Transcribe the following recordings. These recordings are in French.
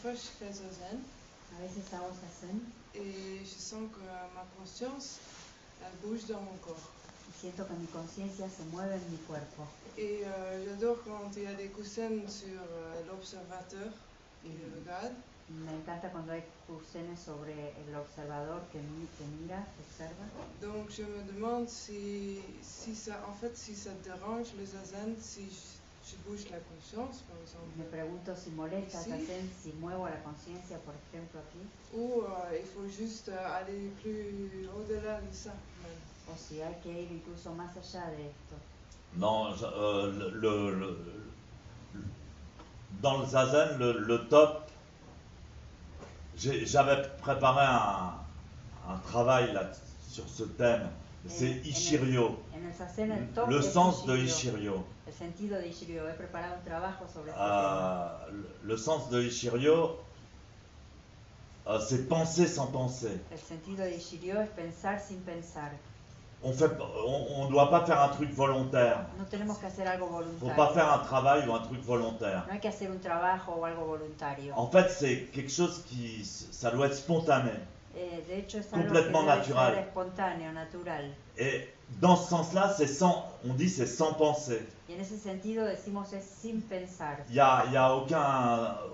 parfois je fais zazen A veces hago zazen et je sens que ma conscience elle bouge dans mon corps. y siento que mi conciencia se mueve en mi cuerpo. Et j'adore quand il y a des coussins sur l'observateur qui regarde. Me encanta cuando hay cursiones sobre el observador que mira, que observa. Donc je me demande si ça, en fait, si ça dérange le zazen, si je bouge la conscience, par exemple. Me pregunto si molesta ici, zazen, si muevo la conciencia, por ejemplo, aquí. Ou il faut juste aller plus au-delà de ça. Même. O si hay que ir incluso más allá de esto. Non, dans le zazen, le top, j'avais préparé un travail là, sur ce thème, c'est Ichiryo, En el zazen el top le es sens de Ichiryo. Ichiryo. El sentido de Ichiryo. He preparado un trabajo sobre este tema. Le sens de Ichiryo, c'est penser sans penser. El sentido de Ichiryo es pensar sin pensar. On ne doit pas faire un truc volontaire. No tenemos que hacer algo Il ne voluntario. faut pas faire un travail ou un truc volontaire. No hay que hacer un trabajo o algo voluntario. En fait, c'est quelque chose qui, ça doit être spontané. De hecho, es algo Complètement que debe naturel. ser espontáneo, natural. Et dans ce sens-là, on dit c'est sans penser. Y en ese sentido decimos es sin pensar. Il y a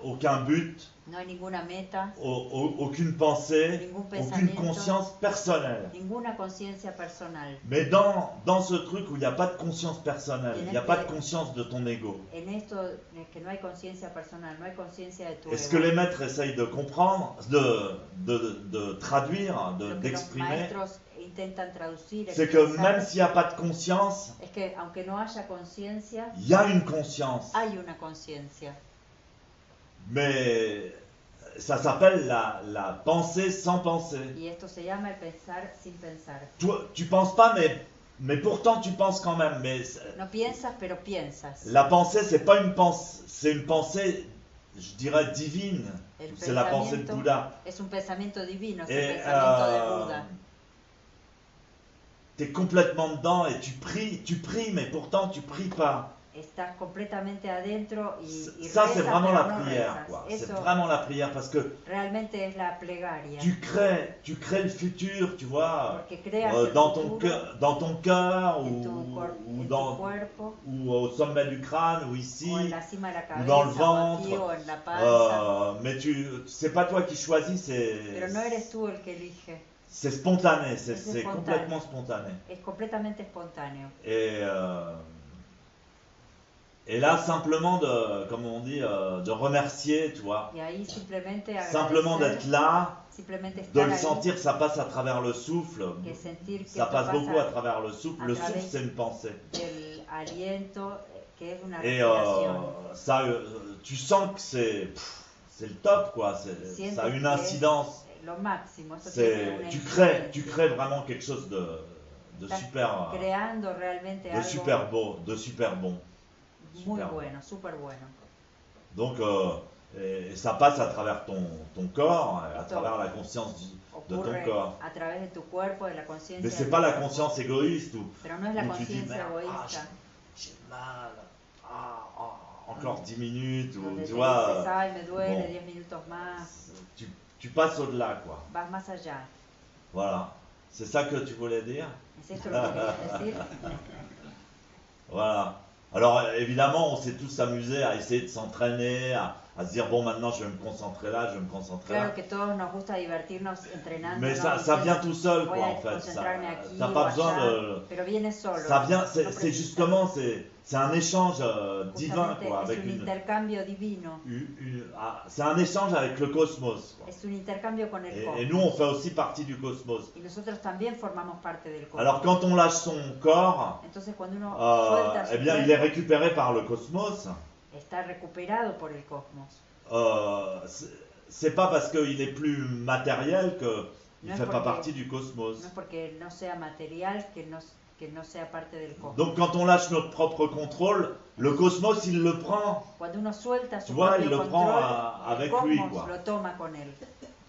aucun but, No hay ninguna meta, aucune pensée, Ningún aucune pensamiento. conscience personnelle. ninguna conciencia personal. Mais dans ce truc où il n'y a pas de conscience personnelle, il n'y a pas de conscience de ton ego. En esto es que no hay conciencia personal, no hay conciencia de tu Et ce ego. que les maîtres essayent de comprendre, de traduire, Lo que los d'exprimer, maestros intentan traducir, c'est que expresar, même s'il n'y a pas de conscience, es que aunque no haya conciencia, il y a une conscience. hay una conciencia. Mais ça s'appelle la pensée sans penser. Y esto se llama el pensar sin pensar. Toi, tu penses pas, mais pourtant tu penses quand même. Mais No piensas, pero piensas. la pensée, c'est pas une pensée, c'est une pensée, je dirais, divine. El C'est la pensée de pensamiento Bouddha. es un pensamiento divino, es Et el pensamiento de Buda. tu es complètement dedans et tu pries, mais pourtant tu pries pas. Estás completamente adentro y Ça, c'est rezas, vraiment pero la no prière, rezas. quoi. C'est Eso vraiment la prière parce que realmente es la plegaria. tu crées le futur, tu vois, Porque creas el dans futuro ton cœur en ou tu cuerpo, ou au sommet du crâne ou ici, o en la cima de la cabeza, dans le o aquí, ventre. o en la panza. Mais c'est pas toi qui choisis, Pero no eres tú el que elige. c'est spontané, Es c'est espontáneo. complètement spontané. Es completamente espontáneo. Et là, simplement comme on dit, de remercier, tu vois. Y ahí simplemente Simplement agradecer, d'être là, simplemente de estar le ahí, sentir, ça passe à travers le souffle. que sentir que Ça esto passe beaucoup à pasa travers le souffle. a Le través souffle, c'est une pensée. del aliento, que es una Et respiración. ça, tu sens que c'est le top, quoi. Sientes Ça a une que es incidence. lo máximo. Esto tiene una Tu influencia. crées vraiment quelque chose de Estás super, creando realmente de algo super beau, de super bon. muy Super. bueno, súper bueno. Donc, et ça passe à travers ton corps, à travers la conscience de ton Ocurre corps. a través de tu cuerpo, de la conciencia. Mais c'est de pas tu la cuerpo. conscience égoïste où Pero no es la où tu dis conciencia merde, egoísta. j'ai mal, encore 10 minutes, ou Donde tu te vois, dices, ay, me duele, bon. 10 minutos más. tu passes au-delà, quoi. Vas más allá. Voilà. C'est ça que tu voulais dire? ¿Es esto lo que querías decir? Voilà. Alors évidemment, on s'est tous amusés à essayer de s'entraîner, à se dire bon maintenant je vais me concentrer là, je vais me concentrer là. Claro que todos nos gusta divertirnos entrenando. Mais ça vient tout seul, voy quoi, a en fait. concentrarme aquí T'as o pas besoin allá, de. pero viene solo. Ça vient, No c'est precisas. justement, c'est un échange divin, Justamente quoi, es avec un intercambio divino. c'est un échange avec le cosmos, quoi. Es un intercambio con el cosmos. Et nous, on fait aussi partie du cosmos. Y nosotros también formamos parte del cosmos. Alors quand on lâche son corps, Entonces cuando uno suelta eh su bien, il est cuerpo, récupéré par le cosmos. está recuperado por el cosmos. C'est pas parce qu'il est plus matériel que il No es fait pas porque- partie du cosmos. No es porque no sea material que no sea parte del cosmos. Donc quand on lâche notre propre contrôle, le cosmos il le prend. Cuando uno suelta su Tu vois, il propio le prend control, avec el lui, cosmos quoi. lo toma con él,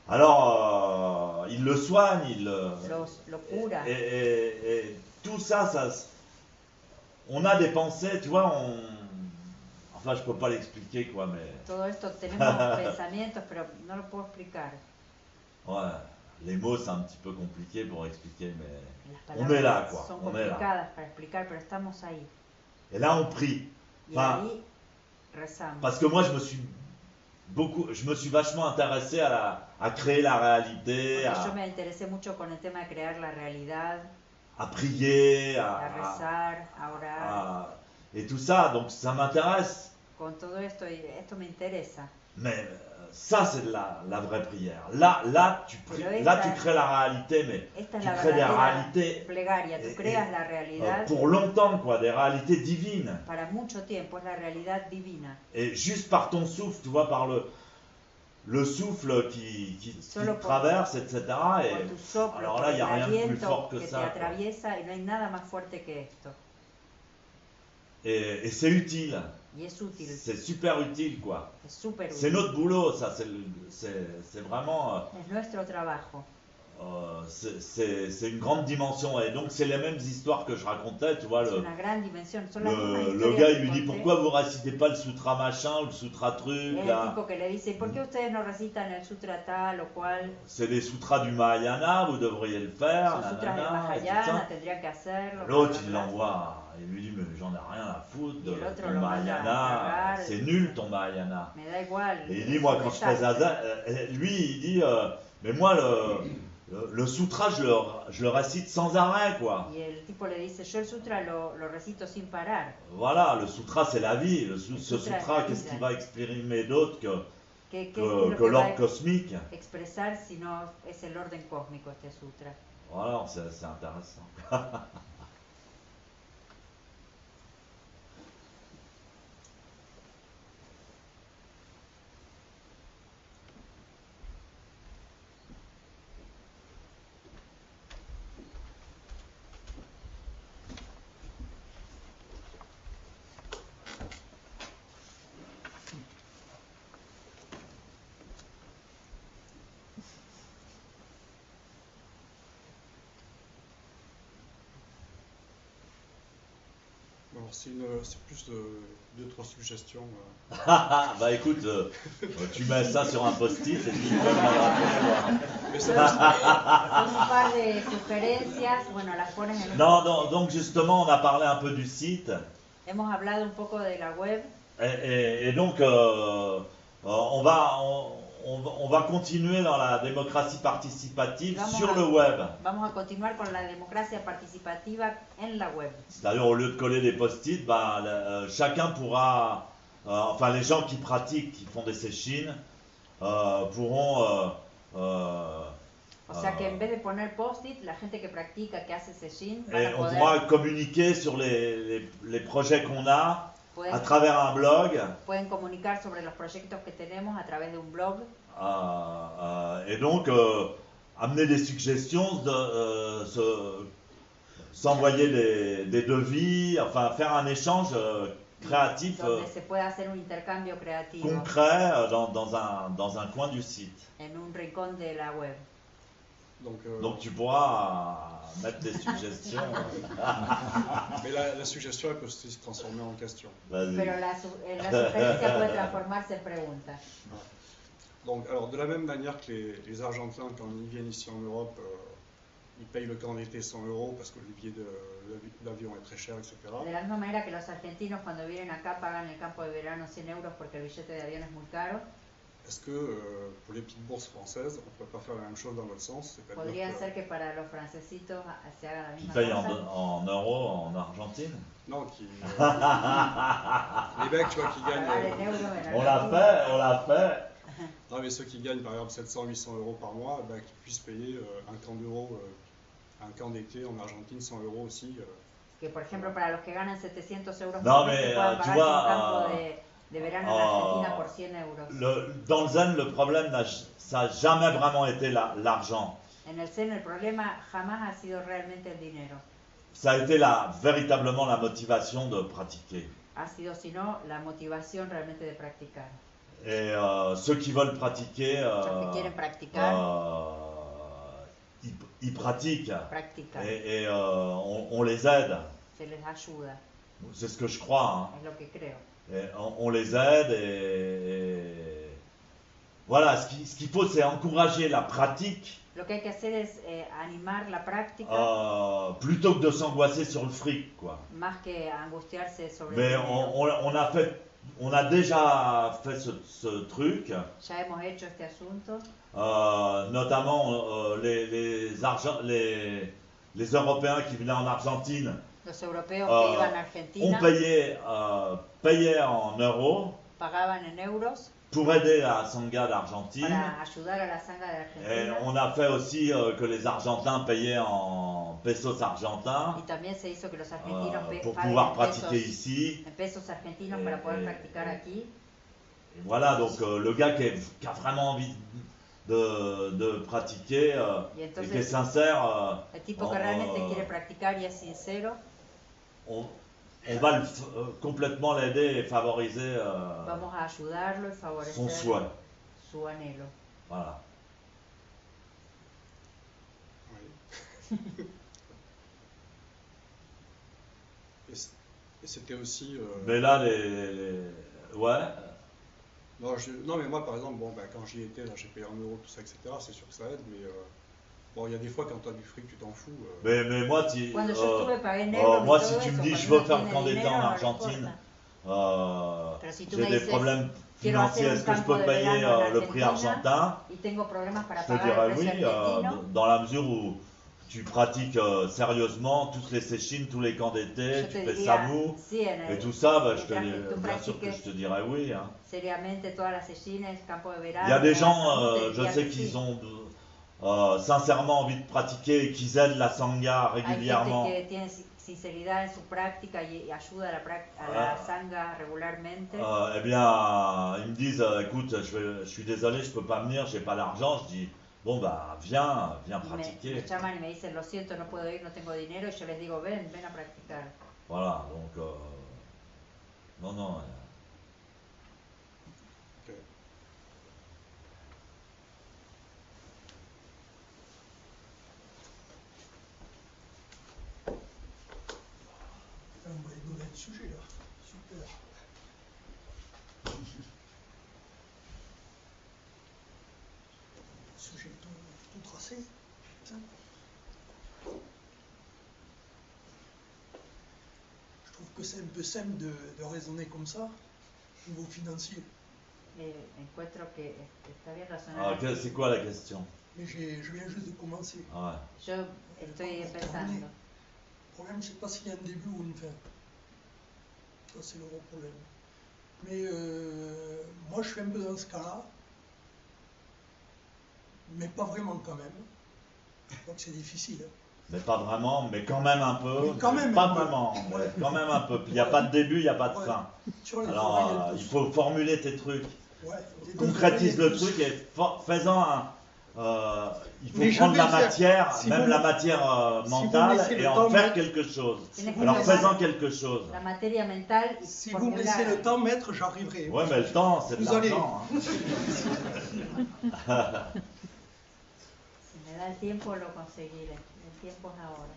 Alors il le soigne, lo cura. et tout ça, on a des pensées, tu vois, en enfin, je peux pas l'expliquer, quoi, mais Todo esto tenemos pensamientos, pero no lo puedo explicar. ouais, les mots c'est un petit peu compliqué pour expliquer, mais Las on est là, palabras quoi, son on est là. complicadas para explicar, pero estamos ahí. Et là, on prie. Y Enfin, ahí rezamos. parce que moi, je me suis vachement intéressé à créer la réalité, Porque yo me interesé mucho con el tema de crear la realidad, à prier, a rezar, a orar, et tout ça, donc ça m'intéresse. con todo esto, y esto me interesa. Mais ça, c'est la vraie prière. Là, tu pries, Pero là, esta- tu crées la réalité, mais Esta es tu la crées des verdadera réalités plegaria, tú creas la realidad pour longtemps, quoi, des réalités divines. para mucho tiempo, es la realidad divina. Et juste par ton souffle, tu vois, par le souffle qui Solo te por- traverse, etc. Por Et tu soplo, alors por là, il el n'y a rien de plus aliento fort que que te ça, quoi. atraviesa, y no hay nada más fuerte que esto. Et c'est utile, Y es útil, c'est super utile, quoi. es súper C'est útil. notre boulot, ça, c'est vraiment, Es nuestro trabajo. c'est une grande dimension. Et donc, c'est les mêmes histoires que je racontais, tu vois, Es una gran dimensión. Son las mismas le historias gars, que il lui dit, conté. pourquoi vous récitez pas le sutra machin ou le sutra truc, Es el là? tipo que le dice, ¿por qué ustedes no recitan el sutra tal o cual? C'est les sutras du Mahayana, vous devriez le faire, Son sutras del nanana, et tout ça. Mahayana, tendrían que hacerlo. L'autre, bla, il bla, bla. l'envoie, il lui dit, mais j'en ai rien à foutre de Et l'autre ton le manda a Mahayana, cagar. c'est nul ton Mahayana. Me da igual. Et il dit, moi, quand je fais Desastre. zazen, lui, il dit, mais moi, le sutra, je le récite sans arrêt, quoi. Y el tipo le dice, yo el sutra lo recito sin parar. Voilà, le sutra, c'est la vie. Ce sutra sutra, es la qu'est-ce vida. qu'il va exprimer d'autre ¿Qué es que lo que va l'ordre a cosmique? expresar si no es el orden cósmico este sutra? Voilà, c'est intéressant. Alors c'est plus deux, trois suggestions. Bah écoute, tu mets ça sur un post-it et puis tu peux m'en rappeler, moi. Mais c'est Son un par de sugerencias, bueno, las pones en un Non, post-it. donc justement, on a parlé un peu du site. Hemos hablado un poco de la web. Et donc, on va continuer dans la démocratie participative Vamos sur a- le web. Vamos a continuar con la democracia participativa en la web. C'est-à-dire, au lieu de coller des post-it, bah, chacun pourra, enfin les gens qui pratiquent, qui font des séchines, pourront... O sea que en vez de poner post-it, la gente que practica, que hace session, van et a on poder, pourra communiquer sur les projets qu'on a pueden, à travers un blog. pueden comunicar sobre los proyectos que tenemos a través de un blog. Et donc, amener des suggestions, s'envoyer des devis, enfin faire un échange créatif Donde se puede hacer un intercambio creativo concret dans un coin du site. en un rincón de la web. Donc tu pourras mettre des suggestions. mais la suggestion, elle peut se transformer en question. Vas-y. Pero la sugerencia puede transformarse en pregunta. Donc, alors, de la même manière que les Argentins, quand ils viennent ici en Europe, ils payent le camp d'été 100 € parce que le billet d'avion est très cher, etc. De la misma manera que los argentinos cuando vienen acá pagan el campo de verano 100 euros porque el billete de avión es muy caro, Est-ce que pour les petites bourses françaises, on ne pourrait pas faire la même chose dans l'autre sens? C'est-à-dire podría que- ser que para los francesitos se haga la Qui misma paye cosa. en euros en Argentine. Non, les mecs, tu vois, qui gagnent. Pagar en euros en On l'a Argentina. fait, on l'a fait. Non, mais ceux qui gagnent par exemple 700-800 € par mois, bah, qu'ils puissent payer un camp d'euros, un camp d'été en Argentine 100 € aussi. Que por ejemplo para los que ganan 700 euros No, por mes mais, se puedan tu pagar vois, un campo de verano en Argentina por 100 euros. Dans le zen, le problème, ça n'a jamais vraiment été l'argent. En el Zen el problema jamás ha sido realmente el dinero, Ça a été véritablement la motivation de pratiquer. ha sido sino la motivación realmente de practicar. Et ceux qui veulent pratiquer, Los que quieren practicar, ils pratiquent. practican, Et on les aide. se les ayuda, C'est ce que je crois. Hein. es lo que creo. et on les aide voilà, ce qu'il faut, c'est encourager la pratique Lo que hay que hacer es animar la práctica plutôt que de s'angoisser sur le fric, quoi. más que angustiarse sobre Mais el dinero. on a déjà fait ce truc, Ya hemos hecho este asunto, notamment les Européens qui venaient en Argentine los europeos que iban a ont Argentina payaient en euros pagaban en euros pour aider la Sangha d'Argentine. para ayudar a la Sangha de Et Argentina. on a fait aussi que les Argentins payaient en pesos argentins Y también se hizo que los argentinos pour paguen pouvoir en pratiquer pesos, ici. en pesos argentinos para poder practicar aquí. Et voilà, donc le gars qui a vraiment envie de pratiquer Y et entonces, qui est sincère, el tipo que realmente quiere practicar y es sincero, on va complètement l'aider et favoriser vamos a ayudarlo y son favorecer souhait. su anhelo. Voilà. Oui. Et c'était aussi. Mais là, ouais. Non, mais moi, par exemple, bon, quand j'y étais, là, j'ai payé en euros, tout ça, etc. C'est sûr que ça aide, mais bon, il y a des fois quand tu as du fric, tu t'en fous. Mais moi, Cuando yo estuve pagué en euros y moi, todo si tu me eso, dis cuando je veux uno faire tiene camp d'été dinero, en no le Argentine, importa. Pero si tú j'ai me des dices, problèmes quiero hacer financiers, un est-ce que je campo peux de payer verano en le prix Argentina argentin? y tengo problemas para Je te pagar el dirais precio oui, argentino, dans la mesure où tu pratiques sérieusement toutes les séchines, tous les camps d'été, yo tu te fais diría, Samu sí, en et el, tout ça, bah, mientras que tú bien sûr que je te dirais oui. Hein. seriamente todas las sessiones, campo de verano. Il y a des gens, te je diría sais que qu'ils sí. ont sincèrement envie de pratiquer et qu'ils aident la Sangha Hay régulièrement. gente que tiene sinceridad en su práctica y ayuda a la Sangha regularmente. Eh bien, ils me disent, écoute, je suis désolé, je peux pas venir, j'ai pas d'argent. Je dis, bon bah viens Me pratiquer. llaman y me dicen, lo siento, no puedo ir, no tengo dinero, y yo les digo, ven a practicar. Voilà, donc non. Ok. On va rigoler le sujet là. Super. Sujet tout tracé. Putain. Je trouve que c'est un peu simple de raisonner comme ça, au niveau financier. Encuentro que está bien Ah, razonado. c'est quoi la question? Mais je viens juste de commencer. Ouais. Yo estoy empezando. Le problème, c'est pas s'il y a un début ou une fin. Ça, c'est le gros problème. Mais moi, je suis un peu dans ce cas-là. Mais pas vraiment quand même. Donc c'est difficile. Mais pas vraiment, mais quand même un peu. Mais quand même pas un peu. vraiment, mais Ouais. quand même un peu. Puis il n'y a pas de début, il n'y a pas de Ouais. fin. Sur les Alors oreilles, elle il pousse. faut formuler tes trucs. Ouais, les deux Concrétise oreilles, le elle truc pousse. et faisant un. Il faut Mais je prendre vais la le faire. matière, Si même vous la me- matière si vous mentale, laissez le et en temps, faire mais- quelque chose. Tienes que Alors tomar faisant quelque chose. la materia mental y Si vous me laissez le temps, maître, j'arriverai. Ouais, mais le temps, c'est de Vous allez. l'argent. Hein. Si me da el tiempo lo conseguiré. El tiempo es ahora.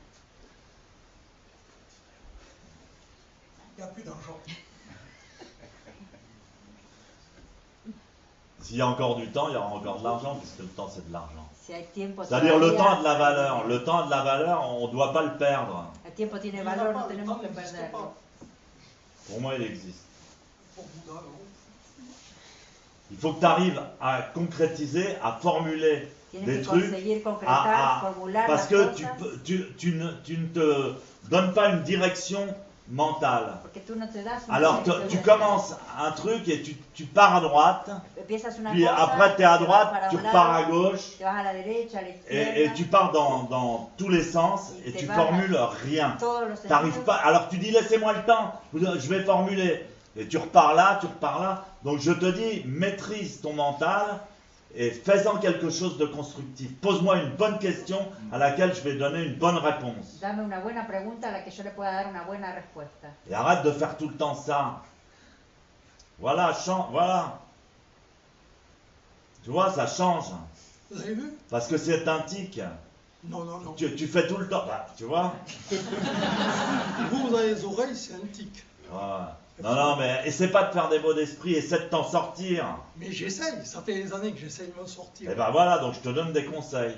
Il n'y a plus d'argent. S'il y a encore du temps, il y aura encore de l'argent, puisque le temps, c'est de l'argent. Si hay tiempo C'est-à-dire le todavía, temps a de la hay valeur. dinero. Le temps a de la valeur, on ne doit pas le perdre. El tiempo tiene Il y en a valor, pas, no le tenemos temps que n'existe perderlo. pas. Pour moi, il existe. Pour Bouddha, non. Il faut que tu arrives à concrétiser, à formuler Tienes des que trucs, conseguir concretar, formular parce las que cosas, tu ne te donnes pas une direction mentale. porque tú no te das una Alors dirección tu mental. commences un truc et tu pars à droite, Empiezas una puis cosa, après tu es à te vas droite, para tu un repars à lado, gauche, te vas a la derecha, a la izquierda, et tu pars dans tous les sens Y et te tu vas formules rien. todos los T'arrives sentidos. pas. Alors tu dis laissez-moi le temps, je vais formuler. Et tu repars là, tu repars là. Donc je te dis, maîtrise ton mental et fais-en quelque chose de constructif. Pose-moi une bonne question à laquelle je vais donner une bonne réponse. Dame una buena pregunta a la que yo le pueda dar una buena respuesta. Et arrête de faire tout le temps ça. Voilà, voilà. Tu vois, ça change. Vous avez vu? Parce que c'est un tic. Non, non, non. Tu fais tout le temps. Bah, tu vois? Vous, dans les oreilles, c'est un tic. Ouais. Non, non, mais essaie pas de faire des mots d'esprit, essaie de t'en sortir. Mais j'essaye, ça fait des années que j'essaye de m'en sortir. Et ben voilà, donc je te donne des conseils.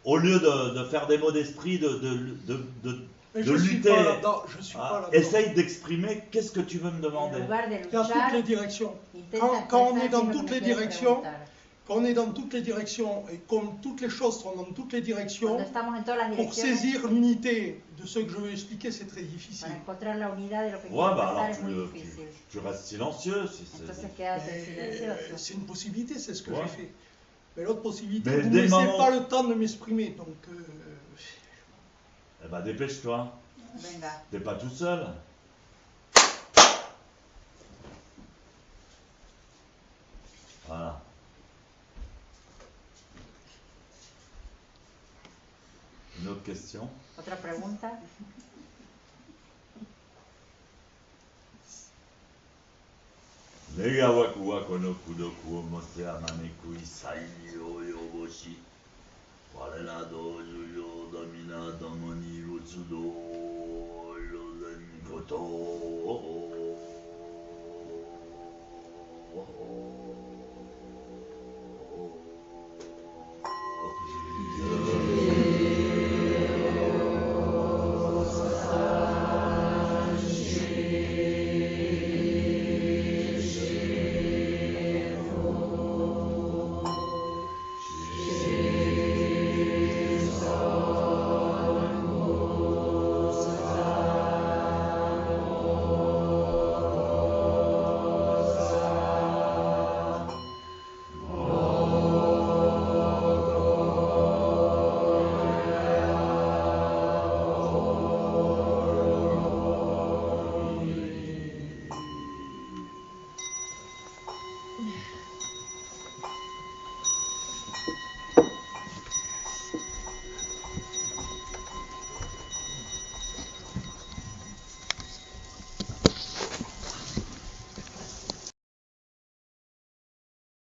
Au lieu de faire des mots d'esprit, Mais de je suis lutter, pas là-dedans, je suis pas là-dedans. essaye d'exprimer qu'est-ce que tu veux me En demander. lugar de Dans luchar, toutes les directions. intenta Quand on expresar est dans qué es lo toutes que les me quieres directions, preguntar. quand on est dans toutes les directions et comme toutes les choses sont dans toutes les directions, Cuando estamos en todas las pour direcciones, saisir l'unité de ce que je veux expliquer, c'est très difficile. para encontrar la unidad de lo que Ouais, quiero bah expresar alors es muy difícil. tu restes silencieux. Si c'est- Entonces quedas en Mais silencio. c'est une possibilité, c'est ce que Ouais. j'ai fait. Mais l'autre possibilité, Mais vous ne dès me le laissez moment- pas le temps de m'exprimer. Donc, Eh ben dépêche-toi, Venga. t'es pas tout seul. Voilà. Une autre question? Otra pregunta. Mega waku wako no kudoku o mose amaneku isai yo yoboshi. Warela doju yo damina damani utsudo yo zen koto.